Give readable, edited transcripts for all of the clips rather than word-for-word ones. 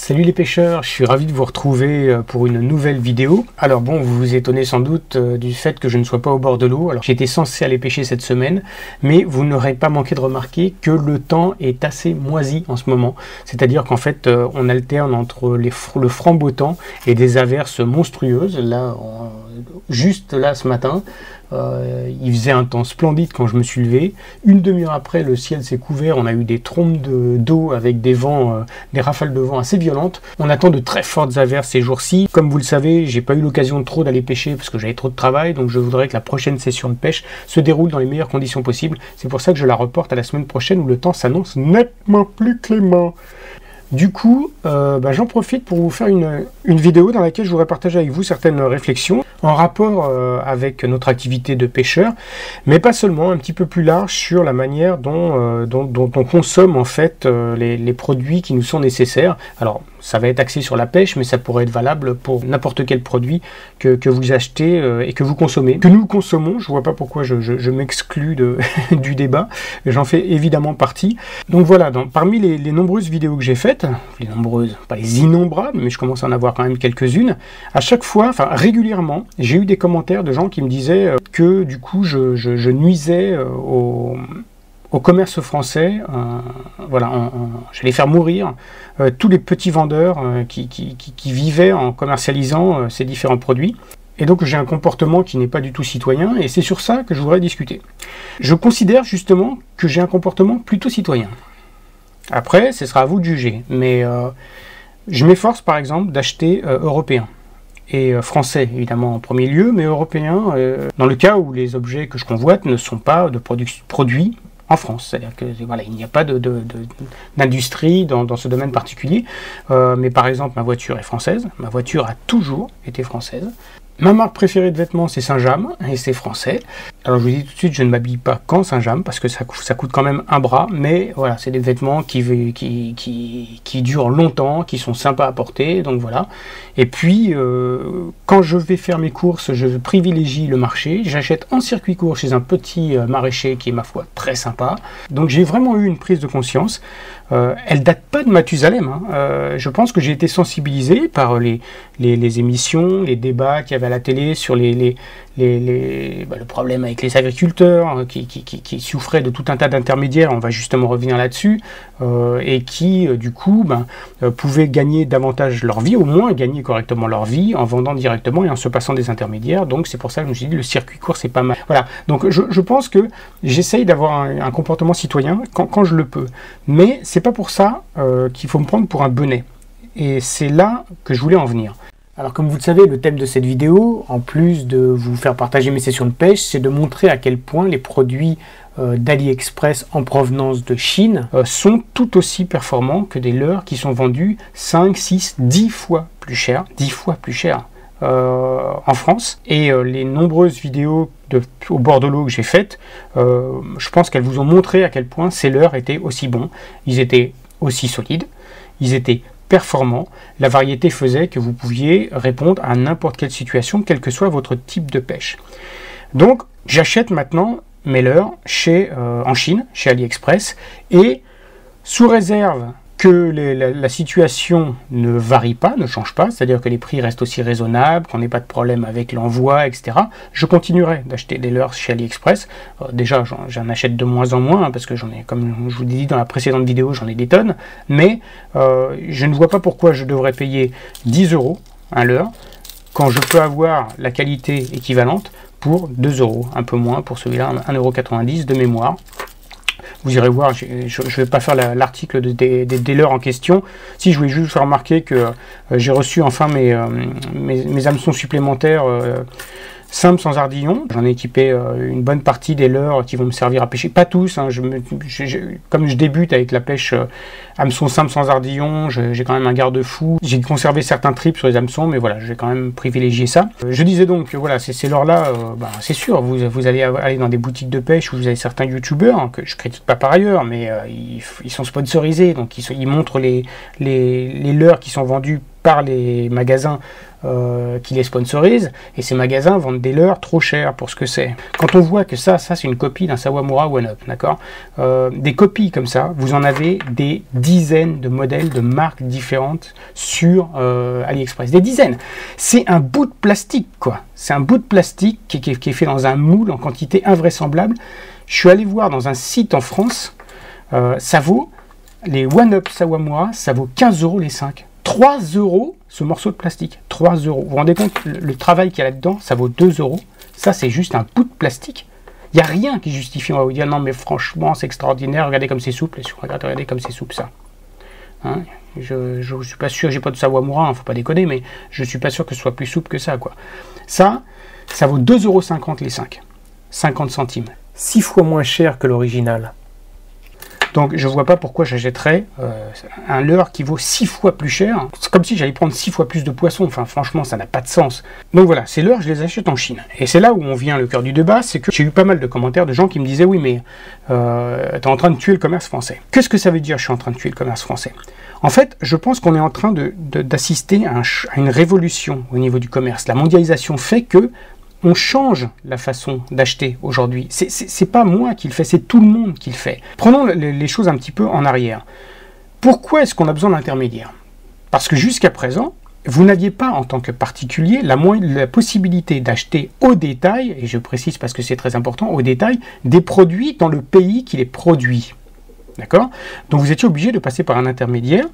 Salut les pêcheurs, je suis ravi de vous retrouver pour une nouvelle vidéo. Alors bon, vous vous étonnez sans doute du fait que je ne sois pas au bord de l'eau. Alors j'étais censé aller pêcher cette semaine, mais vous n'aurez pas manqué de remarquer que le temps est assez moisi en ce moment. C'est-à-dire qu'en fait, on alterne entre le franc beau temps et des averses monstrueuses. Là, juste là ce matin, il faisait un temps splendide quand je me suis levé. Une demi-heure après, le ciel s'est couvert, on a eu des trombes d'eau avec des vents, des rafales de vent assez violentes. On attend de très fortes averses ces jours-ci. Comme vous le savez, j'ai pas eu l'occasion trop d'aller pêcher parce que j'avais trop de travail, donc je voudrais que la prochaine session de pêche se déroule dans les meilleures conditions possibles. C'est pour ça que je la reporte à la semaine prochaine où le temps s'annonce nettement plus clément. Du coup, j'en profite pour vous faire une vidéo dans laquelle je voudrais partager avec vous certaines réflexions en rapport avec notre activité de pêcheur, mais pas seulement, un petit peu plus large sur la manière dont on consomme en fait les produits qui nous sont nécessaires. Alors, ça va être axé sur la pêche, mais ça pourrait être valable pour n'importe quel produit que vous achetez et que vous consommez. Que nous consommons, je vois pas pourquoi je m'exclus du débat, j'en fais évidemment partie. Donc voilà, parmi les nombreuses vidéos que j'ai faites, les nombreuses, pas les innombrables, mais je commence à en avoir quand même quelques-unes, à chaque fois, enfin régulièrement, j'ai eu des commentaires de gens qui me disaient que du coup je nuisais au commerce français, voilà, j'allais faire mourir tous les petits vendeurs qui vivaient en commercialisant ces différents produits. Et donc j'ai un comportement qui n'est pas du tout citoyen, et c'est sur ça que je voudrais discuter. Je considère justement que j'ai un comportement plutôt citoyen. Après, ce sera à vous de juger, mais je m'efforce par exemple d'acheter européen. Et français évidemment en premier lieu, mais européen dans le cas où les objets que je convoite ne sont pas de produits en France. C'est-à-dire que voilà, il n'y a pas d'industrie dans ce domaine particulier. Mais par exemple, ma voiture est française, ma voiture a toujours été française. Ma marque préférée de vêtements, c'est Saint-James, et c'est français. Alors je vous dis tout de suite, je ne m'habille pas qu'en Saint-James, parce que ça coûte quand même un bras, mais voilà, c'est des vêtements qui durent longtemps, qui sont sympas à porter, donc voilà. Et puis, quand je vais faire mes courses, je privilégie le marché, j'achète en circuit court chez un petit maraîcher qui est, ma foi, très sympa. Donc j'ai vraiment eu une prise de conscience. Elle date pas de Mathusalem, hein. Je pense que j'ai été sensibilisé par les émissions, les débats qu'il y avait à la télé sur le problème avec les agriculteurs qui souffraient de tout un tas d'intermédiaires, on va justement revenir là-dessus, et qui du coup pouvaient gagner davantage leur vie, au moins gagner correctement leur vie en vendant directement et en se passant des intermédiaires. Donc c'est pour ça que je me suis dit le circuit court c'est pas mal. Voilà, donc je pense que j'essaye d'avoir un comportement citoyen quand je le peux, mais c'est pas pour ça qu'il faut me prendre pour un benet, et c'est là que je voulais en venir. Alors comme vous le savez, le thème de cette vidéo, en plus de vous faire partager mes sessions de pêche, c'est de montrer à quel point les produits d'AliExpress en provenance de Chine sont tout aussi performants que des leurres qui sont vendus 5, 6, 10 fois plus cher, en France. Et les nombreuses vidéos au bord de l'eau que j'ai faites, je pense qu'elles vous ont montré à quel point ces leurres étaient aussi bons, ils étaient aussi solides, ils étaient performants, la variété faisait que vous pouviez répondre à n'importe quelle situation, quel que soit votre type de pêche. Donc j'achète maintenant mes leurres en Chine, chez AliExpress, et sous réserve que la situation ne varie pas, ne change pas, c'est-à-dire que les prix restent aussi raisonnables, qu'on n'ait pas de problème avec l'envoi, etc., je continuerai d'acheter des leurres chez AliExpress. Déjà, j'en achète de moins en moins, parce que j'en ai, comme je vous l'ai dit dans la précédente vidéo, j'en ai des tonnes, mais je ne vois pas pourquoi je devrais payer 10 € un leurre, quand je peux avoir la qualité équivalente pour 2 €, un peu moins pour celui-là, 1,90 € de mémoire. Vous irez voir, je ne vais pas faire l'article des leurres en question. Si, je voulais juste faire remarquer que j'ai reçu enfin mes hameçons supplémentaires simples sans ardillon. J'en ai équipé une bonne partie des leurres qui vont me servir à pêcher. Pas tous, hein, comme je débute avec la pêche hameçon simple sans ardillon, j'ai quand même un garde-fou. J'ai conservé certains trips sur les hameçons, mais voilà, j'ai quand même privilégié ça. Je disais donc que voilà, ces leurres-là, c'est sûr, vous allez aller dans des boutiques de pêche où vous avez certains youtubeurs, que je critique pas par ailleurs, mais ils sont sponsorisés, donc ils montrent les leurres qui sont vendus par les magasins qui les sponsorisent, et ces magasins vendent des leurres trop chers pour ce que c'est. Quand on voit que ça c'est une copie d'un Sawamura One-Up, d'accord, des copies comme ça, vous en avez des dizaines de modèles de marques différentes sur AliExpress, des dizaines. C'est un bout de plastique, quoi. C'est un bout de plastique qui est fait dans un moule en quantité invraisemblable. Je suis allé voir dans un site en France, ça vaut, les One-Up Sawamura, ça vaut 15 € les 5. 3 € ce morceau de plastique, 3 €. Vous vous rendez compte, le travail qu'il y a là-dedans, ça vaut 2 €. Ça, c'est juste un bout de plastique. Il n'y a rien qui justifie. On va vous dire, non, mais franchement, c'est extraordinaire, regardez comme c'est souple. Regardez comme c'est souple, ça. Hein, je ne suis pas sûr, j'ai pas de Sawamura, faut pas déconner, mais je ne suis pas sûr que ce soit plus souple que ça, quoi. Ça vaut 2,50 € les 5. 50 centimes. 6 fois moins cher que l'original. Donc je ne vois pas pourquoi j'achèterais un leurre qui vaut 6 fois plus cher. C'est comme si j'allais prendre 6 fois plus de poissons. Enfin franchement, ça n'a pas de sens. Donc voilà, ces leurres, je les achète en Chine. Et c'est là où on vient le cœur du débat, c'est que j'ai eu pas mal de commentaires de gens qui me disaient « Oui, mais tu es en train de tuer le commerce français. » Qu'est-ce que ça veut dire, je suis en train de tuer le commerce français? En fait, je pense qu'on est en train d'assister à une révolution au niveau du commerce. La mondialisation fait que on change la façon d'acheter aujourd'hui. C'est pas moi qui le fais, c'est tout le monde qui le fait. Prenons les choses un petit peu en arrière. Pourquoi est-ce qu'on a besoin d'intermédiaires? Parce que jusqu'à présent, vous n'aviez pas en tant que particulier la possibilité d'acheter au détail, et je précise parce que c'est très important, au détail, des produits dans le pays qui les produit. D'accord? Donc vous étiez obligé de passer par un intermédiaire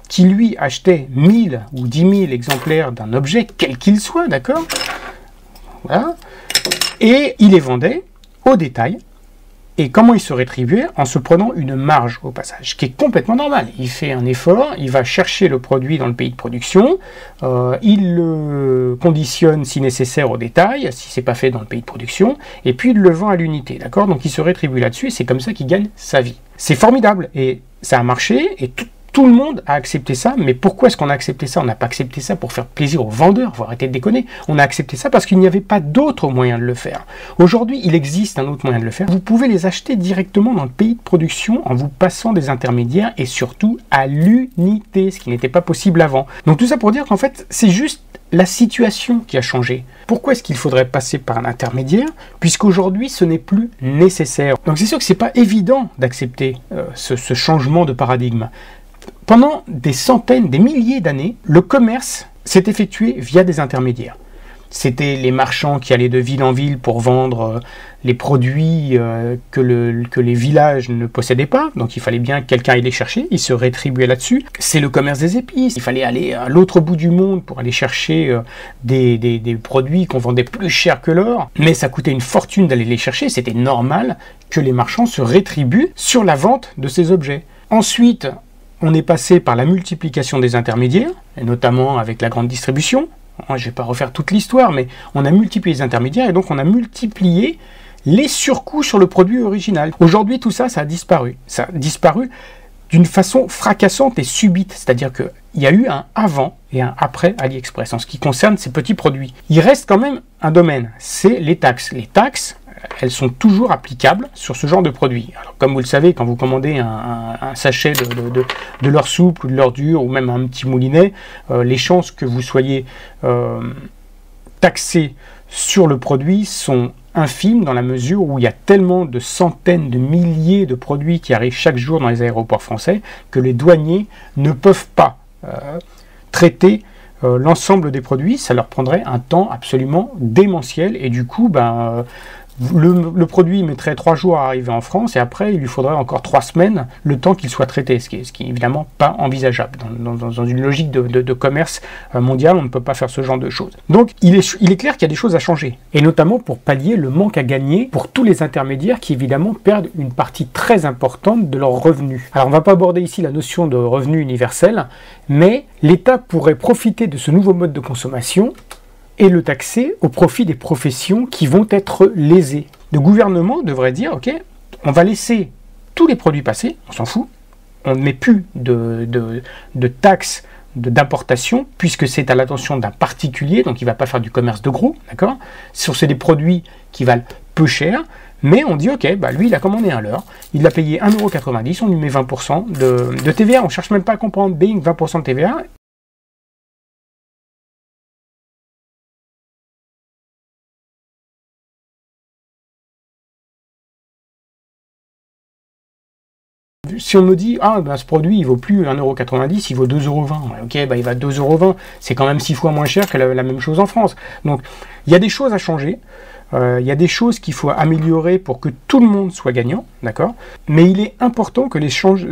qui lui achetait 1000 ou 10 000 exemplaires d'un objet, quel qu'il soit, d'accord? Voilà. Et il les vendait au détail. Et comment il se rétribuait? En se prenant une marge au passage, qui est complètement normal. Il fait un effort, il va chercher le produit dans le pays de production, il le conditionne si nécessaire au détail, si c'est pas fait dans le pays de production, et puis il le vend à l'unité, d'accord? Donc il se rétribue là-dessus, et c'est comme ça qu'il gagne sa vie. C'est formidable, et ça a marché, et tout le monde a accepté ça, mais pourquoi est-ce qu'on a accepté ça? On n'a pas accepté ça pour faire plaisir aux vendeurs, faut arrêter de déconner. On a accepté ça parce qu'il n'y avait pas d'autre moyen de le faire. Aujourd'hui, il existe un autre moyen de le faire. Vous pouvez les acheter directement dans le pays de production en vous passant des intermédiaires et surtout à l'unité, ce qui n'était pas possible avant. Donc tout ça pour dire qu'en fait, c'est juste la situation qui a changé. Pourquoi est-ce qu'il faudrait passer par un intermédiaire, puisqu'aujourd'hui ce n'est plus nécessaire? Donc c'est sûr que c'est pas évident d'accepter ce changement de paradigme. Pendant des centaines, des milliers d'années, le commerce s'est effectué via des intermédiaires. C'était les marchands qui allaient de ville en ville pour vendre les produits que les villages ne possédaient pas. Donc il fallait bien que quelqu'un aille les chercher, ils se rétribuaient là-dessus. C'est le commerce des épices. Il fallait aller à l'autre bout du monde pour aller chercher des produits qu'on vendait plus cher que l'or. Mais ça coûtait une fortune d'aller les chercher. C'était normal que les marchands se rétribuent sur la vente de ces objets. Ensuite, on est passé par la multiplication des intermédiaires, et notamment avec la grande distribution. Je ne vais pas refaire toute l'histoire, mais on a multiplié les intermédiaires et donc on a multiplié les surcoûts sur le produit original. Aujourd'hui, tout ça, ça a disparu. Ça a disparu d'une façon fracassante et subite. C'est-à-dire qu'il y a eu un avant et un après AliExpress en ce qui concerne ces petits produits. Il reste quand même un domaine, c'est les taxes. Les taxes, elles sont toujours applicables sur ce genre de produits. Alors, comme vous le savez, quand vous commandez un sachet de leurre souple ou de leurre dur ou même un petit moulinet, les chances que vous soyez taxé sur le produit sont infimes dans la mesure où il y a tellement de centaines de milliers de produits qui arrivent chaque jour dans les aéroports français que les douaniers ne peuvent pas traiter l'ensemble des produits. Ça leur prendrait un temps absolument démentiel et du coup, le produit mettrait 3 jours à arriver en France et après il lui faudrait encore 3 semaines le temps qu'il soit traité, ce qui est évidemment pas envisageable. Dans une logique de commerce mondial, on ne peut pas faire ce genre de choses. Donc il est clair qu'il y a des choses à changer, et notamment pour pallier le manque à gagner pour tous les intermédiaires qui évidemment perdent une partie très importante de leurs revenus. Alors on ne va pas aborder ici la notion de revenu universel, mais l'État pourrait profiter de ce nouveau mode de consommation et le taxer au profit des professions qui vont être lésées. Le gouvernement devrait dire, ok, on va laisser tous les produits passer, on s'en fout, on ne met plus de taxes d'importation, puisque c'est à l'attention d'un particulier, donc il ne va pas faire du commerce de gros, d'accord? C'est des produits qui valent peu cher, mais on dit, ok, lui il a commandé un leurre, il l'a payé 1,90 €, on lui met 20% de TVA, on ne cherche même pas à comprendre, bing, 20% de TVA, si on me dit, ah, ben, ce produit, il vaut plus 1,90 €, il vaut 2,20 €. Ok, ben, il va 2,20 €. C'est quand même 6 fois moins cher que la même chose en France. Donc, il y a des choses à changer. Il y a des choses qu'il faut améliorer pour que tout le monde soit gagnant, d'accord? Mais il est important que les choses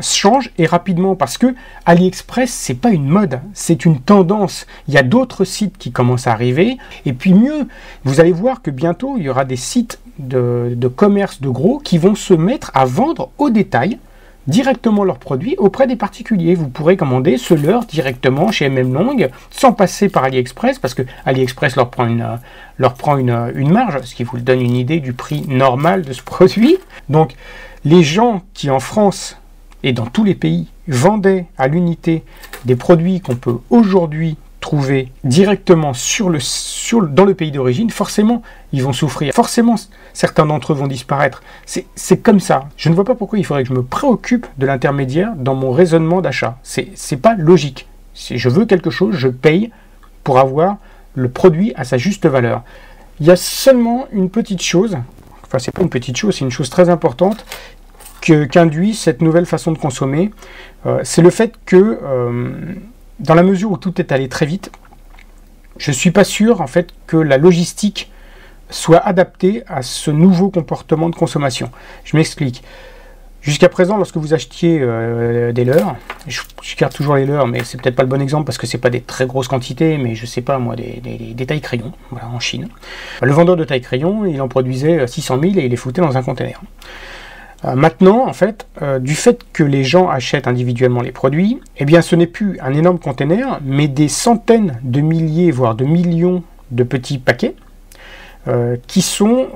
changent et rapidement, parce que AliExpress, c'est pas une mode, c'est une tendance. Il y a d'autres sites qui commencent à arriver, et puis mieux, vous allez voir que bientôt, il y aura des sites de commerce de gros qui vont se mettre à vendre au détail directement leurs produits auprès des particuliers. Vous pourrez commander ce leurre directement chez Long sans passer par AliExpress, parce que AliExpress leur prend une marge, ce qui vous donne une idée du prix normal de ce produit. Donc les gens qui en France et dans tous les pays vendaient à l'unité des produits qu'on peut aujourd'hui trouver directement dans le pays d'origine, forcément, ils vont souffrir. Forcément, certains d'entre eux vont disparaître. C'est comme ça. Je ne vois pas pourquoi il faudrait que je me préoccupe de l'intermédiaire dans mon raisonnement d'achat. C'est pas logique. Si je veux quelque chose, je paye pour avoir le produit à sa juste valeur. Il y a seulement une petite chose, enfin, c'est pas une petite chose, c'est une chose très importante qu'induit cette nouvelle façon de consommer. C'est le fait que dans la mesure où tout est allé très vite, je ne suis pas sûr en fait que la logistique soit adaptée à ce nouveau comportement de consommation. Je m'explique. Jusqu'à présent, lorsque vous achetiez des leurres, je garde toujours les leurres, mais c'est peut-être pas le bon exemple parce que c'est pas des très grosses quantités, mais je sais pas moi, des tailles crayons, voilà, en Chine. Le vendeur de tailles crayons, il en produisait 600 000 et il les foutait dans un container. Maintenant, en fait, du fait que les gens achètent individuellement les produits, eh bien, ce n'est plus un énorme container, mais des centaines de milliers, voire de millions de petits paquets qui sont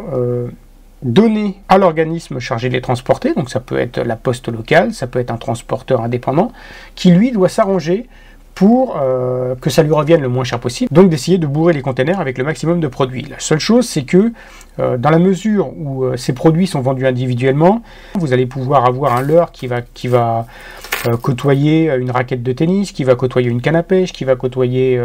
donnés à l'organisme chargé de les transporter. Donc, ça peut être la poste locale, ça peut être un transporteur indépendant, qui lui doit s'arranger pour que ça lui revienne le moins cher possible, donc d'essayer de bourrer les containers avec le maximum de produits. La seule chose, c'est que dans la mesure où ces produits sont vendus individuellement, vous allez pouvoir avoir un leurre qui va côtoyer une raquette de tennis, qui va côtoyer une canne à pêche, qui va côtoyer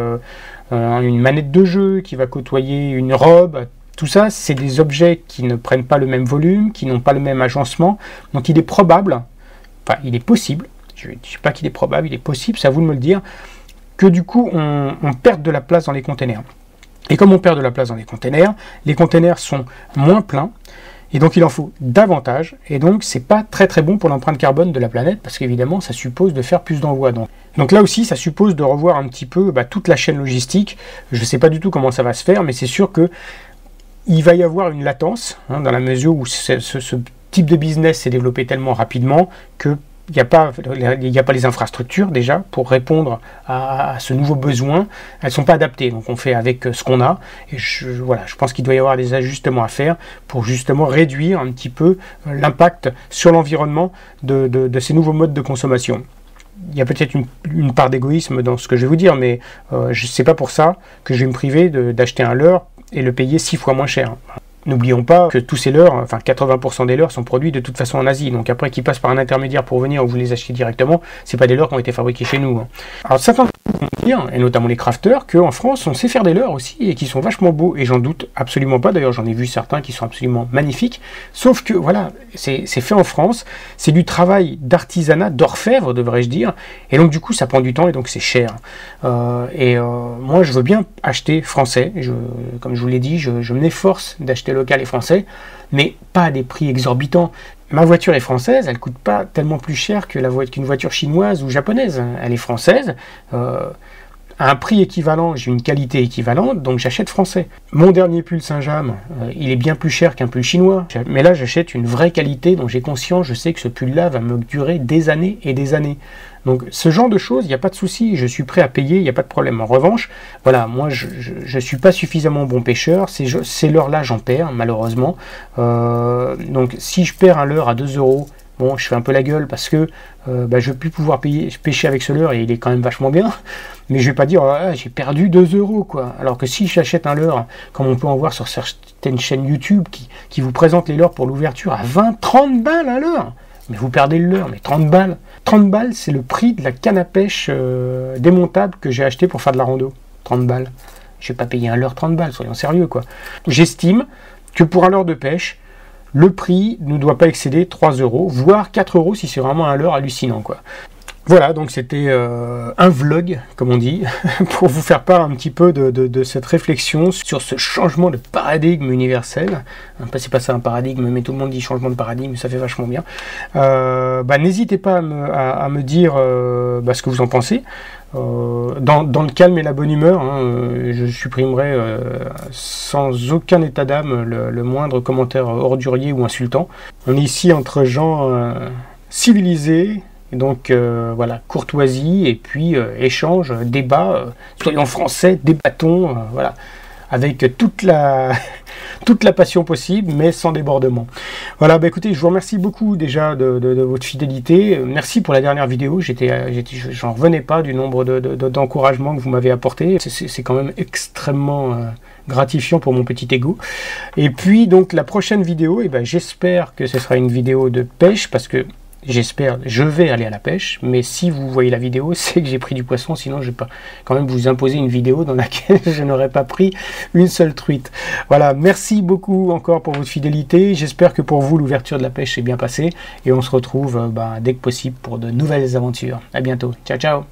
une manette de jeu, qui va côtoyer une robe. Tout ça, c'est des objets qui ne prennent pas le même volume, qui n'ont pas le même agencement, donc il est probable, enfin il est possible, je ne dis pas qu'il est probable, il est possible, c'est à vous de me le dire, que du coup on perde de la place dans les containers. Et comme on perd de la place dans les containers sont moins pleins, et donc il en faut davantage, et donc c'est pas très très bon pour l'empreinte carbone de la planète, parce qu'évidemment ça suppose de faire plus d'envois. Donc là aussi ça suppose de revoir un petit peu toute la chaîne logistique. Je ne sais pas du tout comment ça va se faire, mais c'est sûr que il va y avoir une latence, dans la mesure où ce type de business s'est développé tellement rapidement que il n'y a pas les infrastructures déjà pour répondre à ce nouveau besoin. Elles ne sont pas adaptées, donc on fait avec ce qu'on a. Et voilà, je pense qu'il doit y avoir des ajustements à faire pour justement réduire un petit peu l'impact sur l'environnement de ces nouveaux modes de consommation. Il y a peut-être une part d'égoïsme dans ce que je vais vous dire, mais c'est pas pour ça que je vais me priver d'acheter un leurre et le payer 6 fois moins cher. N'oublions pas que tous ces leurres, enfin 80% des leurres sont produits de toute façon en Asie. Donc après qu'ils passent par un intermédiaire pour venir ou vous les achetez directement, c'est pas des leurres qui ont été fabriqués chez nous. Alors certains vont dire, et notamment les crafters, qu'en France on sait faire des leurres aussi et qui sont vachement beaux. Et j'en doute absolument pas. D'ailleurs j'en ai vu certains qui sont absolument magnifiques. Sauf que voilà, c'est fait en France. C'est du travail d'artisanat, d'orfèvre devrais-je dire. Et donc du coup ça prend du temps et donc c'est cher. Moi je veux bien acheter français. Comme je vous l'ai dit, je m'efforce d'acheter local et français, mais pas à des prix exorbitants. Ma voiture est française, elle coûte pas tellement plus cher qu'une voiture chinoise ou japonaise. Elle est française, à un prix équivalent, j'ai une qualité équivalente, donc j'achète français. Mon dernier pull Saint-James, il est bien plus cher qu'un pull chinois, mais là j'achète une vraie qualité dont j'ai conscience, je sais que ce pull-là va me durer des années et des années. Donc ce genre de choses, il n'y a pas de souci, je suis prêt à payer, il n'y a pas de problème. En revanche, voilà, moi je ne suis pas suffisamment bon pêcheur, ces leurres-là j'en perds malheureusement. Donc si je perds un leurre à 2 €, bon, je fais un peu la gueule parce que je ne vais plus pouvoir pêcher avec ce leurre et il est quand même vachement bien. Mais je ne vais pas dire j'ai perdu 2 € quoi. Alors que si j'achète un leurre, comme on peut en voir sur certaines chaînes YouTube qui vous présentent les leurres pour l'ouverture à 20-30 balles un leurre. Mais vous perdez le leurre, mais 30 balles. 30 balles, c'est le prix de la canne à pêche démontable que j'ai acheté pour faire de la rando. 30 balles. Je ne vais pas payer un leurre 30 balles, soyons sérieux, quoi. J'estime que pour un leurre de pêche, le prix ne doit pas excéder 3 €, voire 4 € si c'est vraiment un leurre hallucinant, quoi. Voilà, donc c'était un vlog, comme on dit, pour vous faire part un petit peu de cette réflexion sur ce changement de paradigme universel. C'est pas ça un paradigme, mais tout le monde dit changement de paradigme, ça fait vachement bien. N'hésitez pas à me dire ce que vous en pensez. Dans le calme et la bonne humeur, je supprimerai sans aucun état d'âme le moindre commentaire ordurier ou insultant. On est ici entre gens civilisés. Et donc voilà, courtoisie et puis échange, débat, soyons français, débattons, voilà, avec toute la passion possible, mais sans débordement. Voilà, écoutez, je vous remercie beaucoup déjà de votre fidélité. Merci pour la dernière vidéo, j'en revenais pas du nombre d'encouragements que vous m'avez apporté. C'est quand même extrêmement gratifiant pour mon petit ego. Et puis donc la prochaine vidéo, j'espère que ce sera une vidéo de pêche, parce que je vais aller à la pêche, mais si vous voyez la vidéo, c'est que j'ai pris du poisson, sinon je ne vais pas quand même vous imposer une vidéo dans laquelle je n'aurais pas pris une seule truite. Voilà, merci beaucoup encore pour votre fidélité, j'espère que pour vous l'ouverture de la pêche s'est bien passée, et on se retrouve dès que possible pour de nouvelles aventures. À bientôt, ciao ciao.